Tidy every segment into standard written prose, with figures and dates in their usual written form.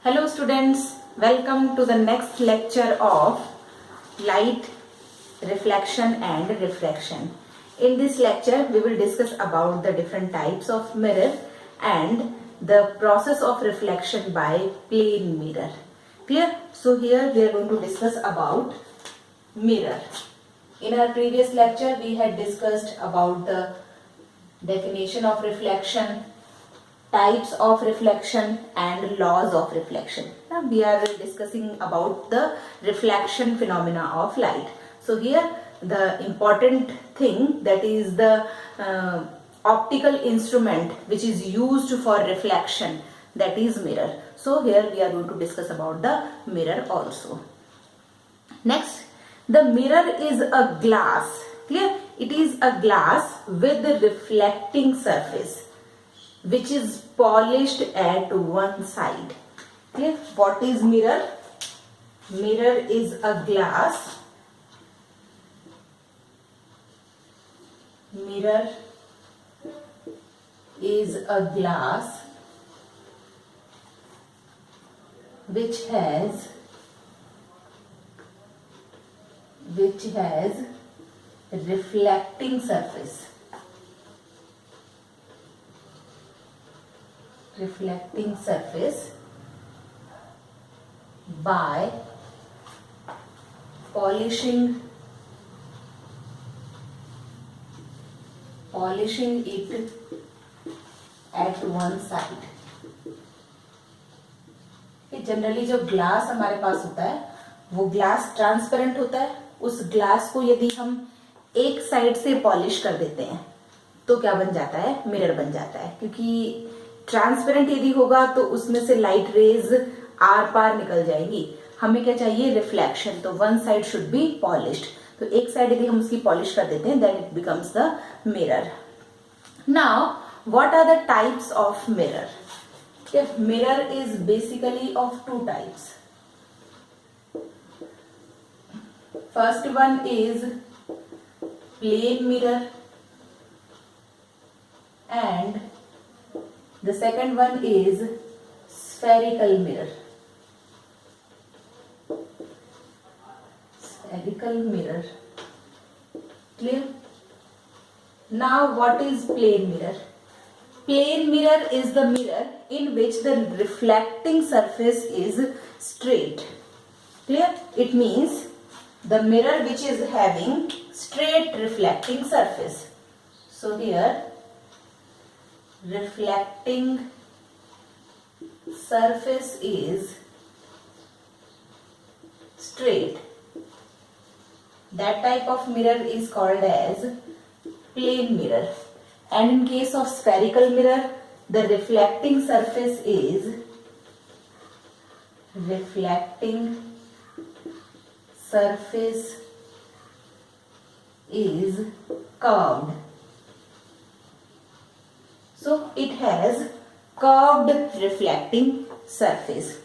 Hello students, welcome to the next lecture of light reflection and refraction. In this lecture we will discuss about the different types of mirror and the process of reflection by plane mirror. Clear? So here we are going to discuss about mirror. In our previous lecture we had discussed about the definition of reflection, types of reflection and laws of reflection. Now we are discussing about the reflection phenomena of light. So here the important thing, that is the optical instrument which is used for reflection, that is mirror. So here we are going to discuss about the mirror also. Next, the mirror is a glass. Clear? It is a glass with a reflecting surface which is polished at one side. Clear? What is mirror? Mirror is a glass. Mirror is a glass which has reflecting surface. Reflecting surface by polishing it at one side. Generally जो glass हमारे पास होता है वो glass transparent होता है. उस glass को यदि हम एक साइड से पॉलिश कर देते हैं तो क्या बन जाता है? मिरर बन जाता है. क्योंकि ट्रांसपेरेंट यदि होगा तो उसमें से लाइट रेज आर पार निकल जाएगी. हमें क्या चाहिए? रिफ्लेक्शन. तो one side should be polished. तो एक साइड यदि हम उसकी पॉलिश कर देते हैं then it becomes the mirror. Now what are the types of mirror? Mirror is basically of two types. First one is plane mirror and the second one is spherical mirror. Spherical mirror. Clear? Now what is plane mirror? Plane mirror is the mirror in which the reflecting surface is straight. Clear? It means the mirror which is having straight reflecting surface. So here reflecting surface is straight. That type of mirror is called as plane mirror. And in case of spherical mirror, the reflecting surface is curved. So it has curved reflecting surface.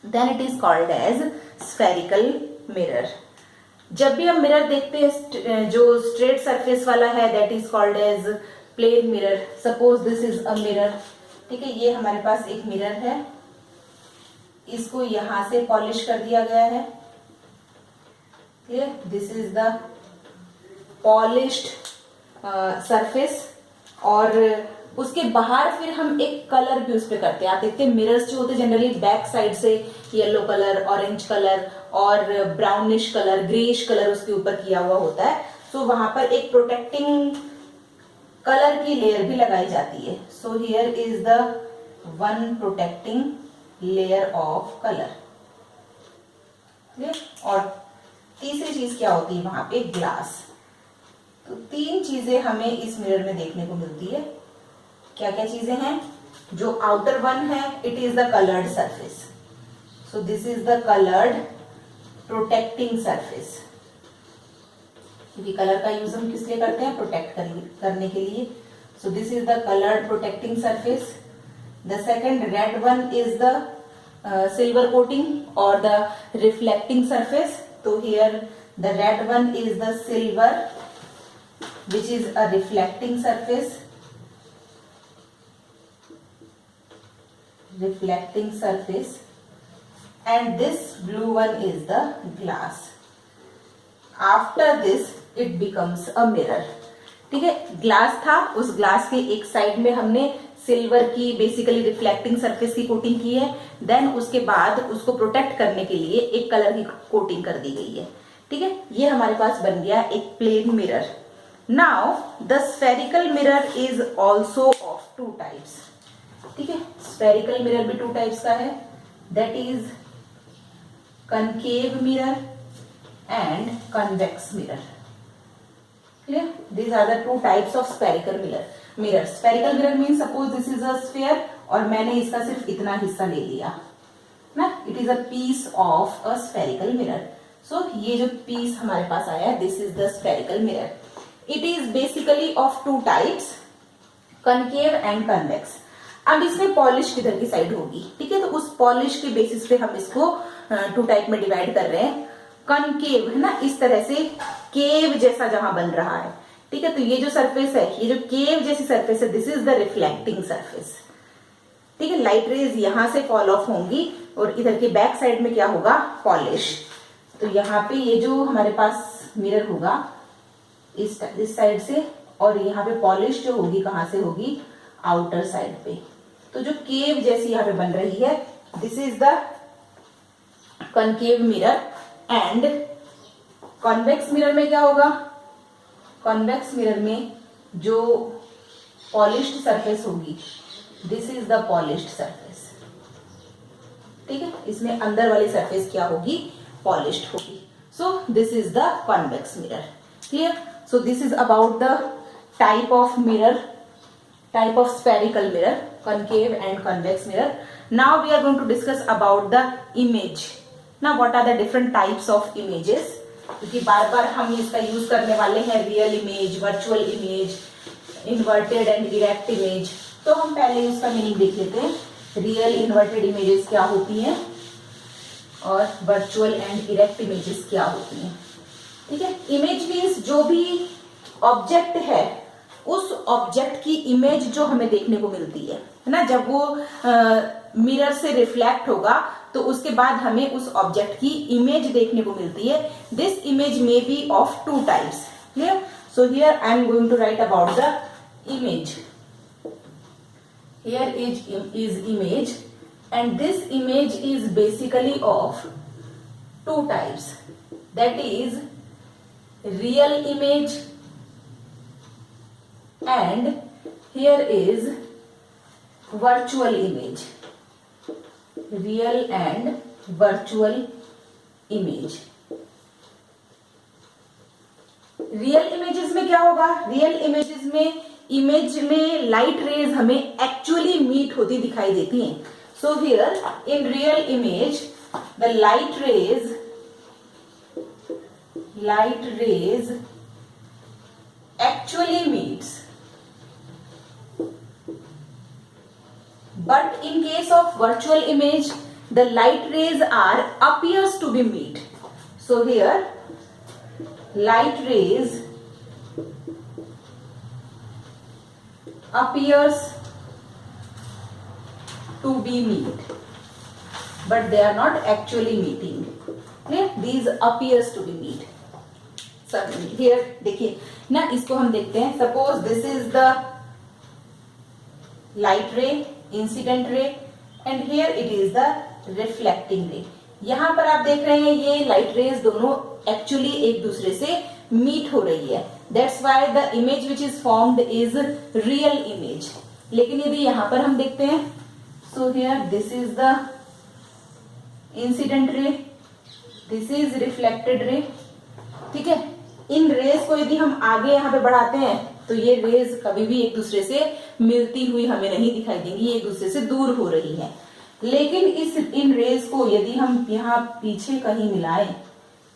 Then it is called as spherical mirror. जब भी हम mirror देखते हैं जो straight surface वाला है that is called as plane mirror. Suppose this is a mirror. ठीक है, ये हमारे पास एक मिरर है. इसको यहां से पॉलिश कर दिया गया है. Clear? This is the polished surface. और उसके बाहर फिर हम एक कलर भी उस पर करते हैं. आप देखते हैं मिरर्स जो होते हैं जनरली बैक साइड से येलो कलर, ऑरेंज कलर और ब्राउनिश कलर, ग्रेइश कलर उसके ऊपर किया हुआ होता है. सो वहां पर एक प्रोटेक्टिंग कलर की लेयर भी लगाई जाती है. सो here is the one protecting layer of colour. और तीसरी चीज क्या होती है वहां पे? ग्लास. तो तीन चीजें हमें इस मिरर में देखने को मिलती है. क्या क्या चीजें हैं? जो आउटर वन है it is the coloured surface. So this is the coloured protecting surface. क्योंकि कलर का यूज हम किस लिए करते हैं? प्रोटेक्ट करने के लिए. सो this is the coloured protecting surface. The second red one is the silver coating और द रिफ्लेक्टिंग सरफेस. तो here the red one is the silver which is a reflecting surface. reflecting surface and this blue one is the glass. After this it becomes a mirror. ठीक है, glass था, उस glass के एक side में हमने silver की basically reflecting surface की कोटिंग की है, देन उसके बाद उसको प्रोटेक्ट करने के लिए एक कलर की कोटिंग कर दी गई है. ठीक है, ये हमारे पास बन गया एक plane mirror. Now the spherical mirror is also of two types. ठीक है, स्फेरिकल मिरर भी टू टाइप्स का है, that is concave mirror and convex mirror. Clear? These are the two types of spherical mirror. Spherical mirror means suppose this is a sphere और मैंने इसका सिर्फ इतना हिस्सा ले लिया ना, it is a piece of a spherical mirror. So ये जो piece हमारे पास आया, this is the spherical mirror. It is basically of two types, concave and convex. अब इसमें पॉलिश किधर की साइड होगी. ठीक है, तो उस पॉलिश के बेसिस पे हम इसको टू टाइप में डिवाइड कर रहे हैं. कनकेव है ना, इस तरह से केव जैसा जहां बन रहा है. ठीक है, तो ये जो सरफेस है, ये जो केव जैसी सरफेस है, this is the reflecting surface. ठीक है, लाइट रेज यहां से फॉल ऑफ होंगी और इधर के बैक साइड में क्या होगा, पॉलिश. तो यहाँ पे ये जो हमारे पास मिरर होगा इस साइड से, और यहाँ पे पॉलिश जो होगी कहां से होगी, आउटर साइड पे. तो जो केव जैसी यहाँ पे बन रही है, this is the concave mirror. And convex mirror में क्या होगा, कॉन्वेक्स मिरर में जो पॉलिश्ड सरफेस होगी, this is the polished surface. ठीक है, इसमें अंदर वाली सरफेस क्या होगी, पॉलिश्ड होगी. सो this is the convex mirror. Clear? So this is about the type of mirror, type of spherical mirror, concave and convex mirror. Now we are going to discuss about the image. Now what are the different types of images? क्योंकि बार बार हम इसका use करने वाले हैं, real image, virtual image, inverted and erect image. तो हम पहले उसका मीनिंग देख लेते हैं. रियल इन्वर्टेड इमेजेस क्या होती हैं और वर्चुअल एंड इरेक्ट इमेजेस क्या होती हैं. ठीक है, इमेज मीन्स जो भी ऑब्जेक्ट है उस ऑब्जेक्ट की इमेज जो हमें देखने को मिलती है ना. जब वो मिरर से रिफ्लेक्ट होगा तो उसके बाद हमें उस ऑब्जेक्ट की इमेज देखने को मिलती है. This image may be of two types. Clear? So here I am going to write about the image. Here is image and this image is basically of two types, that is real image and here is virtual image. Real and virtual image. Real images में क्या होगा, real images में image में light rays हमें actually meet होती दिखाई देती हैं. So here in real image the light rays actually meets. But in case of virtual image, the light rays appears to be meet. So here, light rays appears to be meet, but they are not actually meeting. Okay? These appears to be meet. So here देखिए ना, इसको हम देखते हैं. Suppose this is the light रे, incident ray, and here it is the reflecting रे. यहां पर आप देख रहे हैं ये लाइट रेज दोनों एक्चुअली एक दूसरे से मीट हो रही है. That's why the image which is formed is real image. लेकिन यदि यहां पर हम देखते हैं, so here this is the incident ray, this is reflected ray. ठीक है, इन रेज को यदि हम आगे यहाँ पे बढ़ाते हैं तो ये रेज कभी भी एक दूसरे से मिलती हुई हमें नहीं दिखाई देंगी, ये एक दूसरे से दूर हो रही है. लेकिन इन रेज को यदि हम यहाँ पीछे कहीं मिलाएं,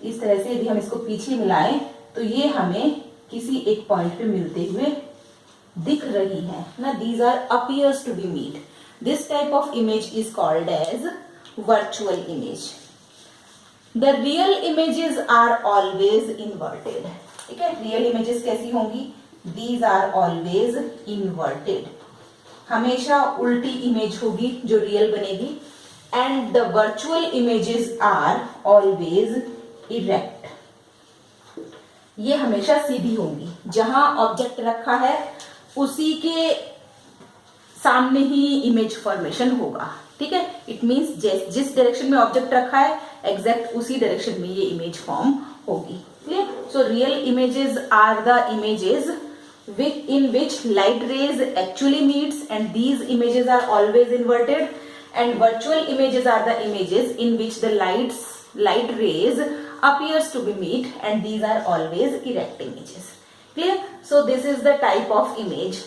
इस तरह से यदि हम इसको पीछे मिलाएं तो ये हमें किसी एक पॉइंट पे मिलते हुए दिख रही है ना. These are appears to be meet. This type of image is called as virtual image. The real images are always inverted. ठीक है, रियल इमेजेस कैसी होंगी, these are always inverted. हमेशा उल्टी इमेज होगी जो रियल बनेगी. and the virtual images are always erect. ये हमेशा सीधी होंगी, जहां ऑब्जेक्ट रखा है उसी के सामने ही इमेज फॉर्मेशन होगा, ठीक है. इट मीन्स जिस डायरेक्शन में ऑब्जेक्ट रखा है एग्जैक्ट उसी डायरेक्शन में ये इमेज फॉर्म होगी. Clear. So real images are the images in which light rays actually meets, and these images are always inverted, and virtual images are the images in which the light rays appears to be meet, and these are always erect images. Clear. So this is the type of image.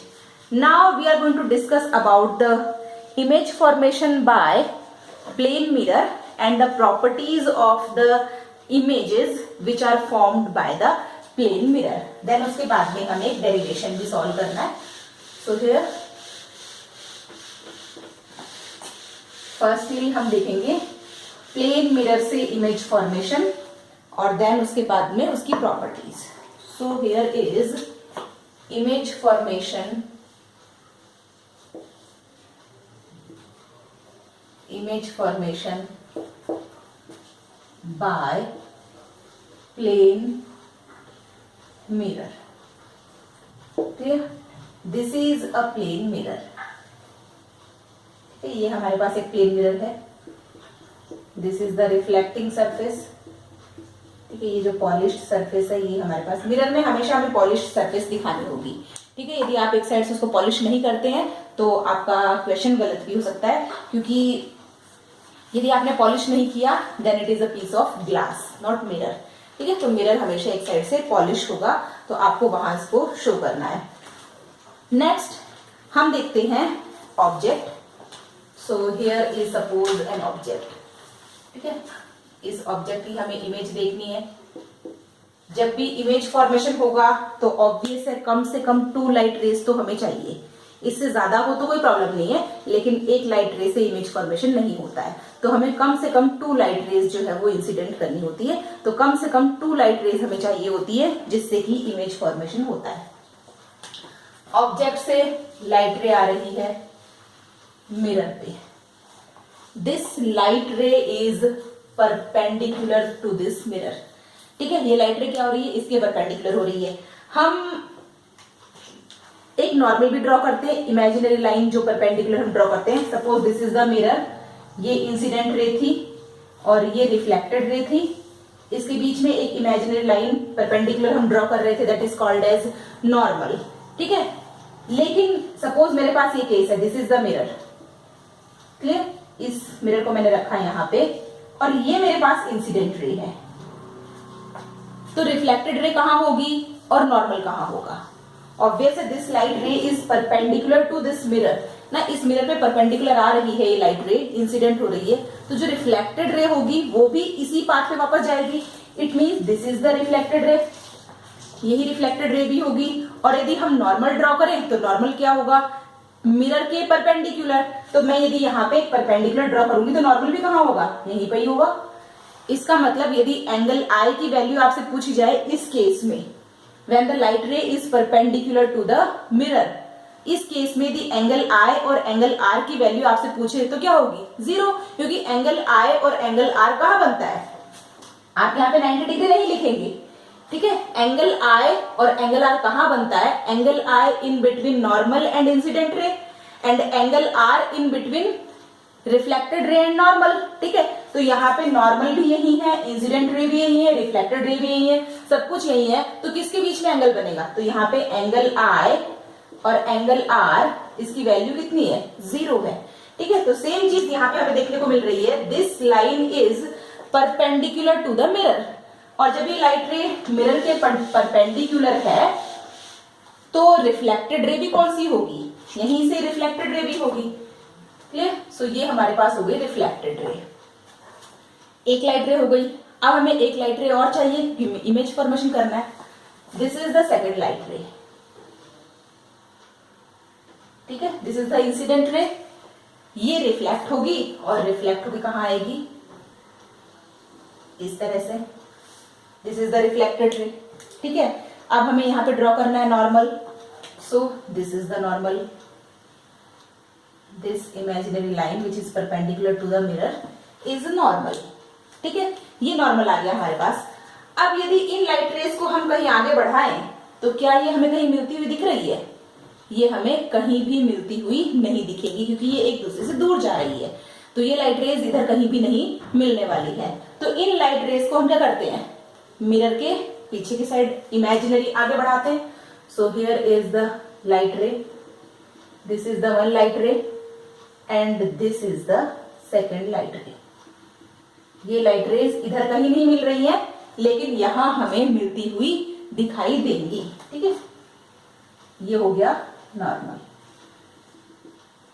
Now we are going to discuss about the image formation by plane mirror and the properties of the images which are formed by the plane mirror. Then उसके बाद में हमें एक derivation भी solve करना है. So here firstly हम देखेंगे प्लेन मिरर से इमेज फॉर्मेशन और देन उसके बाद में उसकी properties. So here is image formation by plane mirror. Clear? This is a plane mirror. ये हमारे पास एक प्लेन मिरर है. This is the reflecting surface. ठीक है. ये जो पॉलिश्ड सरफेस है ये हमारे पास मिरर में हमेशा हमें पॉलिश्ड सरफेस दिखानी होगी. ठीक है. यदि आप एक साइड से उसको पॉलिश नहीं करते हैं तो आपका क्वेश्चन गलत भी हो सकता है, क्योंकि यदि आपने पॉलिश नहीं किया then it is a piece of glass, not mirror. ठीक है. तो मिरर हमेशा एक साइड से पॉलिश होगा, तो आपको वहां इसको शो करना है. नेक्स्ट हम देखते हैं object. So here is suppose an object. ठीक है. इस ऑब्जेक्ट की हमें इमेज देखनी है. जब भी इमेज फॉर्मेशन होगा तो ऑब्वियस है कम से कम 2 लाइट रेज तो हमें चाहिए. इससे ज्यादा हो तो कोई प्रॉब्लम नहीं है, लेकिन एक लाइट रे से इमेज फॉर्मेशन नहीं होता है. तो हमें कम से कम 2 लाइट रेज जो है वो इंसिडेंट करनी होती है. तो कम से कम 2 लाइट रेज हमें चाहिए होती है जिससे कि इमेज फॉर्मेशन होता है. ऑब्जेक्ट से लाइट रे आ रही है मिरर पे. This light ray is perpendicular to this mirror. ठीक है. ये लाइट रे क्या हो रही है, इसके परपेंडिकुलर हो रही है. हम एक नॉर्मल भी ड्रॉ करते हैं, इमेजिनरी लाइन जो परपेंडिकुलर हम ड्रॉ करते हैं. Suppose this is the mirror. ये इंसिडेंट रे थी और ये रिफ्लेक्टेड रे थी. इसके बीच में एक इमेजिनरी लाइन परपेंडिकुलर हम ड्रॉ कर रहे थे, that is called as normal. ठीक है. लेकिन सपोज मेरे पास ये केस है, this is the mirror. Clear. इस मिरर को मैंने रखा है यहां पे और ये मेरे पास इंसिडेंट रे है. तो रिफ्लेक्टेड रे कहां होगी और नॉर्मल कहां होगा. ऑब्वियस है this light ray is perpendicular to this mirror ना. इस मिरर पे परपेंडिकुलर आ रही है ये लाइट रे, इंसिडेंट हो रही है. तो जो रिफ्लेक्टेड रे होगी वो भी इसी पाथ पे वापस जाएगी. It means this is the reflected ray. यही रिफ्लेक्टेड रे भी होगी. और यदि हम नॉर्मल ड्रॉ करें तो नॉर्मल क्या होगा, मिरर के परपेंडिकुलर. तो मैं यदि यहाँ पे एक परपेंडिकुलर ड्रॉ करूंगी तो नॉर्मल भी कहां होगा, यहीं पे ही होगा. इसका मतलब यदि एंगल आई की वैल्यू आपसे पूछी जाए इस केस में, when the light ray is perpendicular to the mirror, इस केस में यदि एंगल I और एंगल R की वैल्यू आपसे पूछे तो क्या होगी, 0. क्योंकि एंगल I और एंगल R कहां बनता है, आप यहाँ पे 90 डिग्री नहीं लिखेंगे. ठीक है. एंगल I और एंगल R कहां बनता है, angle I in between normal and incident ray and angle R in between reflected ray and normal. ठीक है. तो यहाँ पे नॉर्मल भी यही है, इंसिडेंट रे भी यही है, रिफ्लेक्टेड रे भी यही है, सब कुछ यही है. तो किसके बीच में एंगल बनेगा, तो यहाँ पे एंगल I और एंगल R, इसकी वैल्यू कितनी है, 0 है. ठीक है. तो सेम चीज यहाँ पे हमें देखने को मिल रही है. This line is perpendicular to the mirror. और जब ये लाइट रे मिरर के परपेंडिकुलर है तो रिफ्लेक्टेड रे भी कौन सी होगी, यहीं से रिफ्लेक्टेड रे भी होगी. क्लियर. सो ये हमारे पास हो गई रिफ्लेक्टेड रे. एक लाइट रे हो गई. अब हमें एक लाइट रे और चाहिए, इमेज फॉर्मेशन करना है. This is the second light रे. ठीक है. This is the incident ray. ये रिफ्लेक्ट होगी और रिफ्लेक्ट होगी कहां आएगी, इस तरह से. This is the reflected ray. ठीक है. अब हमें यहां पे ड्रॉ करना है normal. So this is the normal. This imaginary line which is perpendicular to the mirror is normal. ठीक है, ये नॉर्मल आ गया हमारे पास। अब यदि इन लाइट रेज को हम कहीं आगे बढ़ाएं तो क्या ये हमें कहीं मिलती हुई दिख रही है? ये हमें कहीं भी मिलती हुई नहीं दिखेगी क्योंकि ये एक दूसरे से दूर जा रही है। तो ये लाइट रेज इधर कहीं भी नहीं मिलने वाली है। तो इन लाइट रेज को हम क्या करते हैं, मिरर के पीछे की साइड इमेजिनरी आगे बढ़ाते हैं। So here is the light रे, this is the one light रे and this is the second light रे। ये लाइट रेज इधर कहीं नहीं मिल रही है लेकिन यहां हमें मिलती हुई दिखाई देंगी। ठीक है, ये हो गया नॉर्मल।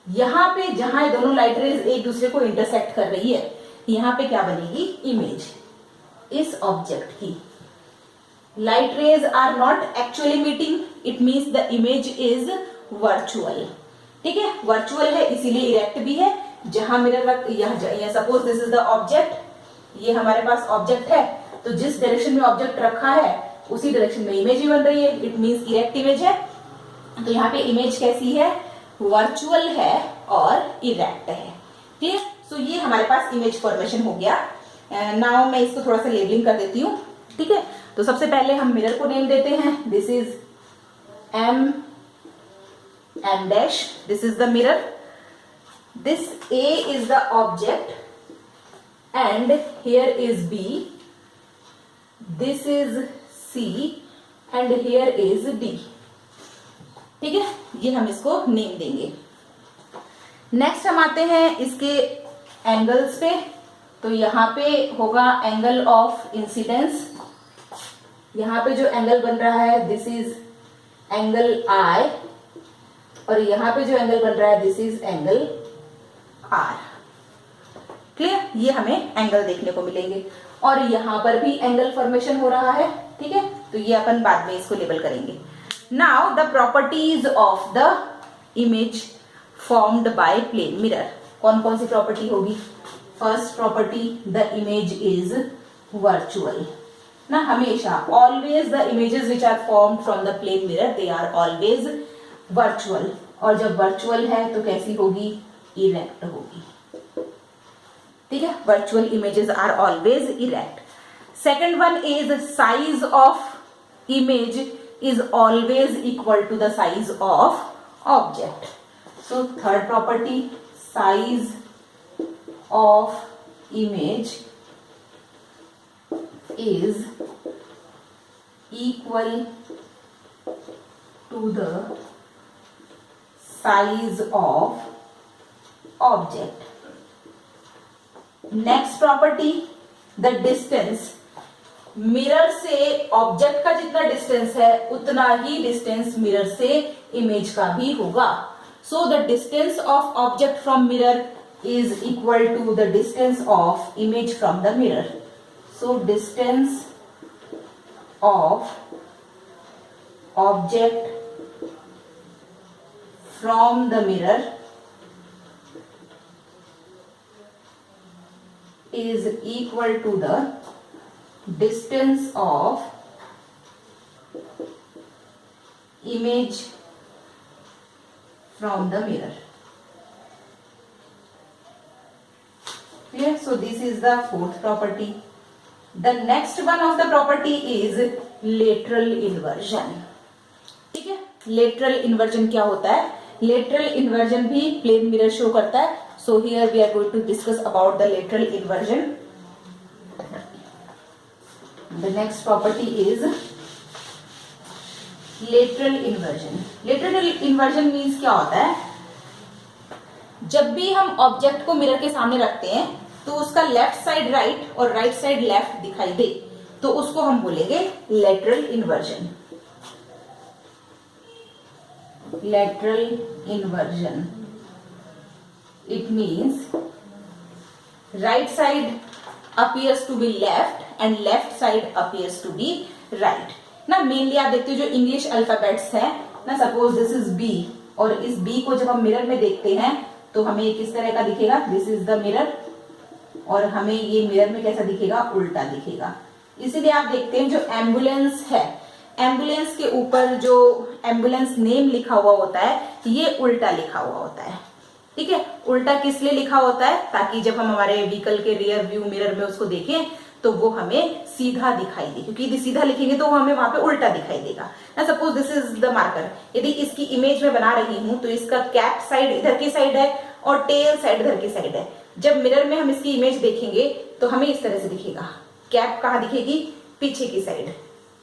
यहां पे जहां दोनों लाइट रेज एक दूसरे को इंटरसेक्ट कर रही है, यहां पे क्या बनेगी, इमेज इस ऑब्जेक्ट की। Light rays are not actually meeting, it means the image is virtual. ठीक है, वर्चुअल है इसीलिए इरेक्ट भी है। जहां mirror suppose this is the object, ये हमारे पास ऑब्जेक्ट है, तो जिस डायरेक्शन में ऑब्जेक्ट रखा है उसी डायरेक्शन में इमेज भी बन रही है, इट मीन्स इरेक्ट इमेज है। तो यहाँ पे इमेज कैसी है, वर्चुअल है और इरेक्ट है। क्लियर? सो ये हमारे पास इमेज फॉर्मेशन हो गया। नाउ मैं इसको थोड़ा सा लेबलिंग कर देती हूँ। ठीक है, तो सबसे पहले हम मिरर को नेम देते हैं, this is M dash, this is the mirror, this A is the object and here is B, this is C and here is D. ठीक है, ये हम इसको नेम देंगे। नेक्स्ट हम आते हैं इसके एंगल्स पे। तो यहाँ पे होगा एंगल ऑफ इंसिडेंस। यहाँ पे जो एंगल बन रहा है दिस इज एंगल आई और यहाँ पे जो एंगल बन रहा है this is angle R. Clear? ये हमें एंगल देखने को मिलेंगे और यहाँ पर भी एंगल फॉर्मेशन हो रहा है। ठीक है, तो ये अपन बाद में इसको लेबल करेंगे। Now the properties of the image formed by plane mirror. कौन कौन सी प्रॉपर्टी होगी? First property, the image is virtual. ना हमेशा always the images which are formed from the plane mirror they are always virtual. और जब virtual है तो कैसी होगी? इरेक्ट होगी। ठीक है, virtual images are always erect. Second one is size of image is always equal to the size of object. So third property, size of image is equal to the size of object. Next property, the distance. Mirror से object का जितना distance है उतना ही distance mirror से image का भी होगा। So the distance of object from mirror is equal to the distance of image from the mirror. So distance of object from the mirror is equal to the distance of image from the mirror. Clear? So this is the fourth property. The next one of the property is lateral inversion. ठीक है, lateral inversion क्या होता है? Lateral inversion भी plane mirror show करता है. So here we are going to discuss about the lateral inversion. The next property is lateral inversion. Lateral inversion means क्या होता है? जब भी हम ऑब्जेक्ट को मिरर के सामने रखते हैं तो उसका लेफ्ट साइड राइट और राइट साइड लेफ्ट दिखाई दे तो उसको हम बोलेंगे lateral inversion. Lateral inversion. It means right side appears to be left and left side appears to be right. ना मेनली आप देखते हो जो इंग्लिश अल्फाबेट्स हैं ना, सपोज दिस इज बी और इस बी को जब हम मिरर में देखते हैं तो हमें किस तरह का दिखेगा? दिस इज द मिरर और हमें ये मिरर में कैसा दिखेगा? उल्टा दिखेगा. इसीलिए आप देखते हैं जो एम्बुलेंस है, एम्बुलेंस के ऊपर जो एम्बुलेंस नेम लिखा हुआ होता है ये उल्टा लिखा हुआ होता है. ठीक है, उल्टा किस लिए लिखा होता है, ताकि जब हम हमारे व्हीकल के रियर व्यू मिरर में उसको देखें तो वो हमें सीधा दिखाई दे, क्योंकि यदि सीधा लिखेंगे तो वो हमें वहां पे उल्टा दिखाई देगा ना। Suppose this is the marker, यदि इसकी इमेज में बना रही हूं तो इसका कैप साइड इधर की साइड है और टेल साइड इधर की साइड है। जब मिरर में हम इसकी इमेज देखेंगे तो हमें इस तरह से दिखेगा, कैप कहाँ दिखेगी, पीछे की साइड,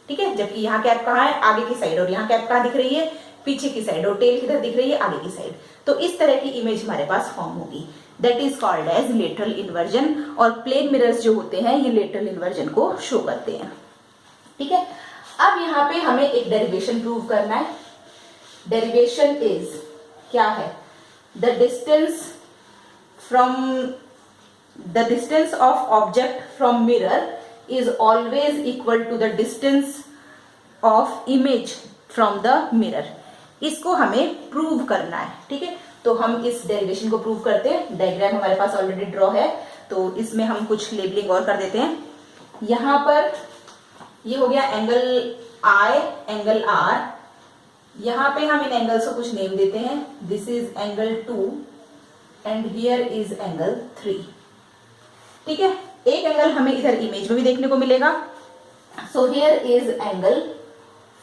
ठीक है, जबकि यहाँ कैप कहाँ है, आगे की साइड, और यहाँ कैप कहाँ दिख रही है, पीछे की साइड, और टेल किधर दिख रही है, आगे की साइड। तो इस तरह की इमेज हमारे पास फॉर्म होगी, that is called as lateral inversion. और प्लेन मिरर्स जो होते हैं ये लेटरल इन्वर्जन को शो करते हैं, ठीक है। अब यहाँ पे हमें एक डेरिवेशन प्रूव करना है। डेरिवेशन इज क्या है, the distance of object from mirror is always equal to the distance of image from the mirror। इसको हमें प्रूव करना है, ठीक है। तो हम इस डेरिवेशन को प्रूव करते हैं। डायग्राम हमारे पास ऑलरेडी ड्रॉ है, तो इसमें हम कुछ लेबलिंग और कर देते हैं। यहां पर ये हो गया एंगल I, एंगल R। यहां पे हम इन एंगल्स को कुछ नेम देते हैं, this is angle 2 and here is angle 3, ठीक है। एक एंगल हमें इधर इमेज में भी देखने को मिलेगा, सो हियर इज एंगल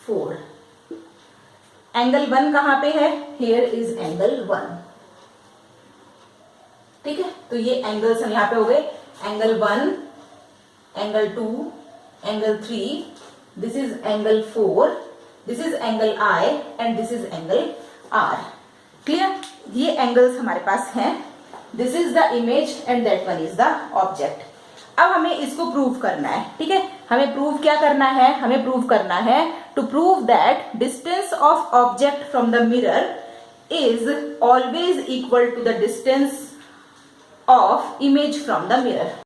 4। एंगल 1 कहां पे है, हियर इज एंगल 1, ठीक है। तो ये एंगल्स हम यहां पे हो गए, angle 1, angle 2, angle 3, this is angle 4, this is angle I and this is angle R। Clear, ये एंगल्स हमारे पास हैं। This is the image and that one is the object. अब हमें इसको प्रूव करना है, ठीक है। हमें प्रूव क्या करना है, हमें प्रूव करना है to prove that distance of object from the mirror is always equal to the distance of image from the mirror.